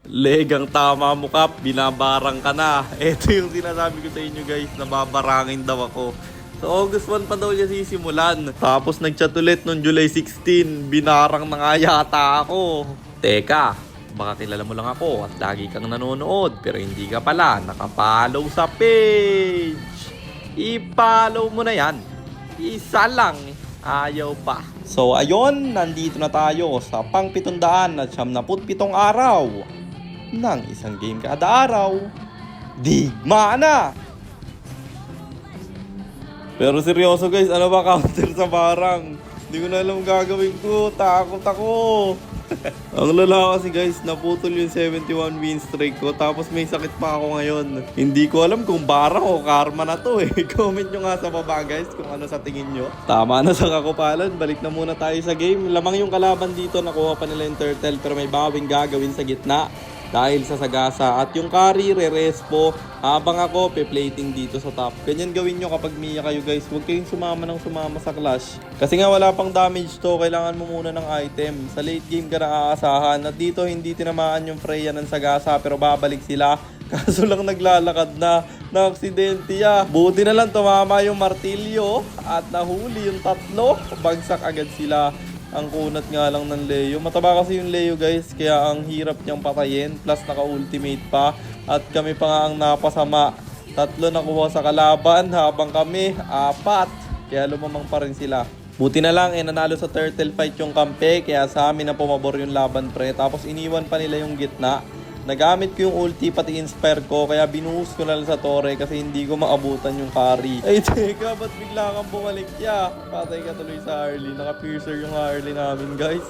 Legang tama mo, Kap. Binabarang ka na. Ito yung sinasabi ko sa inyo, guys, na babarangin daw ako. So, August 1 pa daw niya sisimulan. Tapos nagchat ulit noong July 16. Binarang na nga yata ako. Teka, baka kilala mo lang ako at lagi kang nanonood pero hindi ka pala nakapollow sa page. I-follow mo na yan. Isa lang. Ayaw pa. So, ayun, nandito na tayo sa pang 777 araw ng isang game kada araw. Digma na! Pero seryoso guys, ano ba counter sa barang? Hindi ko na alam gagawin ko. Takot ako. Ang lala kasi guys, naputol yung 71 win streak ko. Tapos may sakit pa ako ngayon. Hindi ko alam kung barang o karma na to eh. Comment nyo nga sa baba guys kung ano sa tingin nyo. Tama na sa kakupalan. Balik na muna tayo sa game. Lamang yung kalaban dito. Nakuha pa nila yung turtle. Pero may bawing gagawin sa gitna dahil sa sagasa. At yung carry, re-respo habang ako pe-plating dito sa top. Ganyan gawin nyo kapag Mia kayo guys. Huwag kayong sumama sa clash. Kasi nga wala pang damage to. Kailangan mo muna ng item. Sa late game ka na aasahan. At dito hindi tinamaan yung Freya ng sagasa. Pero babalik sila. Kaso lang naglalakad na. Na-aksidente ya. Buti na lang tumama yung martilyo. At nahuli yung tatlo. Bagsak agad sila. Ang kunat nga lang ng Leo. Mataba kasi yung Leo guys. Kaya ang hirap niyang patayin. Plus naka-ultimate pa. At kami pa nga ang napasama. 3 nakuha sa kalaban. Habang kami 4. Kaya lumamang pa rin sila. Buti na lang nanalo sa turtle fight yung kampe. Kaya sa amin na pumabor yung laban pre. Tapos iniwan pa nila yung gitna. Nagamit ko yung ulti pati inspire ko. Kaya binuhos ko na lang sa torre. Kasi hindi ko maabutan yung carry. Ay teka, ba't bigla kang bumalik ya? Patay ka tuloy sa Harley. Naka-piercer yung Harley namin guys.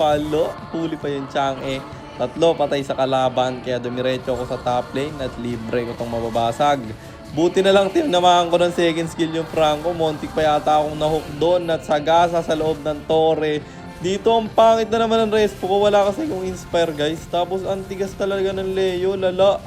Palo. Huli pa yung Chang'e. 3 patay sa kalaban. Kaya dumiretso ako sa top lane. At libre ko tong mababasag. Buti na lang tinamahan ko ng second skill yung Franco. Montik pa yata akong nahook doon. At sagasa sa loob ng torre. Dito ang pangit na naman ng respo ko. Wala kasi kung inspire guys. Tapos ang tigas talaga ng Leo. Lala.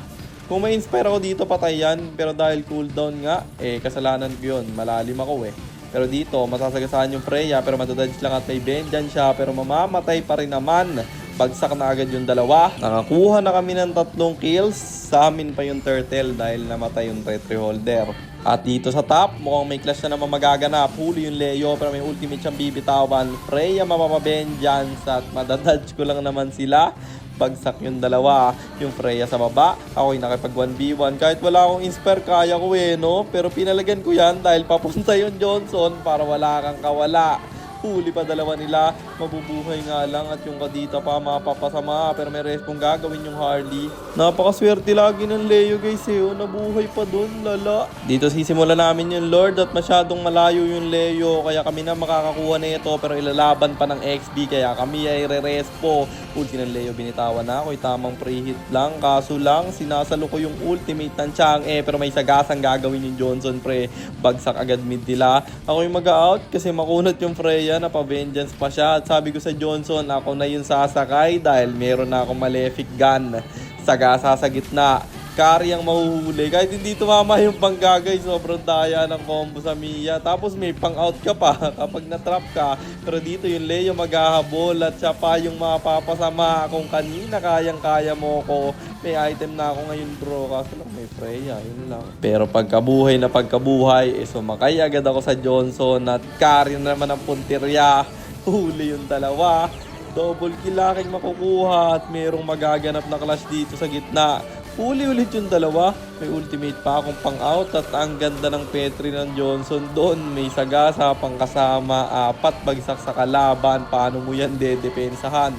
Kung may inspire ako dito patay yan. Pero dahil cooldown nga. Kasalanan ko yun. Malalim ako Pero dito masasagasaan yung Freya. Pero madadodge lang at may vengeance siya. Pero mamamatay pa rin naman. Bagsak na agad yung dalawa. Nakakuha na kami ng 3 kills. Sa amin pa yung turtle dahil namatay yung retry holder. At dito sa top, mukhang may clash na naman magaganap. Huli yung Leo pero may ultimate siyang bibitawan. Freya mapapabenjans at madadodge ko lang naman sila. Bagsak yung dalawa. Yung Freya sa baba. Ako'y nakipag 1v1. Kahit wala akong inspire, kaya ko no? Pero pinalagyan ko yan dahil papunta yung Johnson para wala kang kawala. Huli pa dalawa nila. Mabubuhay nga lang at yung Kadita pa mapapasama. Pero may respong gagawin yung Harley. Napakaswerte lagi ng Leo guys Nabuhay pa dun, lala. Dito sisimula namin yung Lord at masyadong malayo yung Leo. Kaya kami na makakakuha na ito. Pero ilalaban pa ng XB. Kaya kami ay re-respo. Ulti ng Leo binitawan na. Ako'y tamang pre-hit lang. Kaso lang sinasalo ko yung ultimate ng Chang'e. Pero may sagasang gagawin yung Johnson pre. Bagsak agad mid nila. Ako'y mag-out kasi makunat yung Freya. Napa-vengeance pa siya. At sabi ko sa Johnson, ako na yung sasakay dahil meron na akong malefic gun. Sagasa sa gitna. Carry ang mahuhuli. Kahit hindi tumama yung panggagay, sobrang daya ng combo sa Mia. Tapos may pang-out ka pa kapag na-trap ka. Pero dito yung Leo maghahabol at siya pa yung mapapasama. Kung kanina kayang-kaya mo ko, may item na ako ngayon bro. Kaso lang may Freya, yun lang. Pero pagkabuhay na pagkabuhay, sumakay agad ako sa Johnson at carry na naman ang puntirya. Huli yung dalawa. Double kill aking makukuha at mayroong magaganap na clash dito sa gitna. Huli ulit yung dalawa. May ultimate pa akong pang-out at ang ganda ng Petri ng Johnson doon. May sagasa pang kasama. 4 bagsak sa kalaban. Paano mo yan dedepensahan?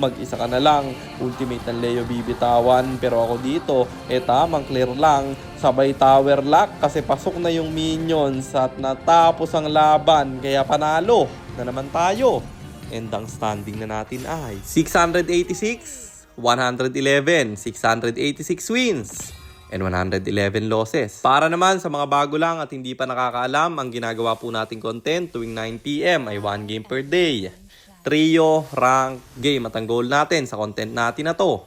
Mag-isa ka na lang. Ultimate ng Leo bibitawan. Pero ako dito, tamang clear lang. Sabay tower lock kasi pasok na yung minions at natapos ang laban. Kaya panalo na naman tayo. And ang standing na natin ay 686. 111, 686 wins, and 111 losses. Para naman sa mga bago lang at hindi pa nakakaalam, ang ginagawa po nating content tuwing 9 PM ay 1 game per day. Trio, rank, game at ang goal natin sa content natin na to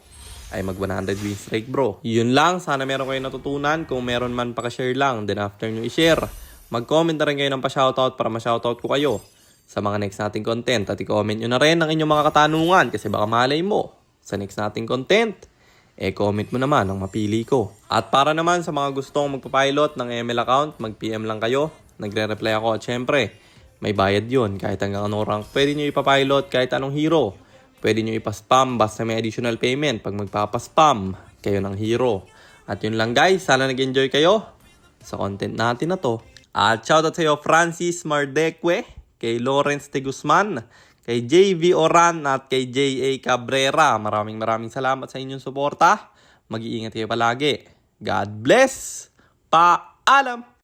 ay mag 100 win streak bro. Yun lang, sana meron kayo natutunan. Kung meron man pa-share lang, then after nyo i-share, mag-comment na rin kayo ng pa-shoutout para ma-shoutout ko kayo sa mga next nating content. At i-comment nyo na rin ang inyong mga katanungan kasi baka malay mo sa next nating content, comment mo naman ang mapili ko. At para naman sa mga gustong magpapilot ng ML account, mag-PM lang kayo. Nagre-reply ako at syempre, may bayad yun. Kahit hanggang anong rank, pwede nyo ipapilot kahit anong hero. Pwede nyo ipaspam basta may additional payment pag magpapaspam kayo ng hero. At yun lang guys, sana nag-enjoy kayo sa content natin na to. At shoutout sa iyo Francis Mardeque, kay Lawrence de Guzman, kay JV Oran at kay JA Cabrera. Maraming salamat sa inyong suporta. Mag-iingat kayo palagi. God bless. Paalam!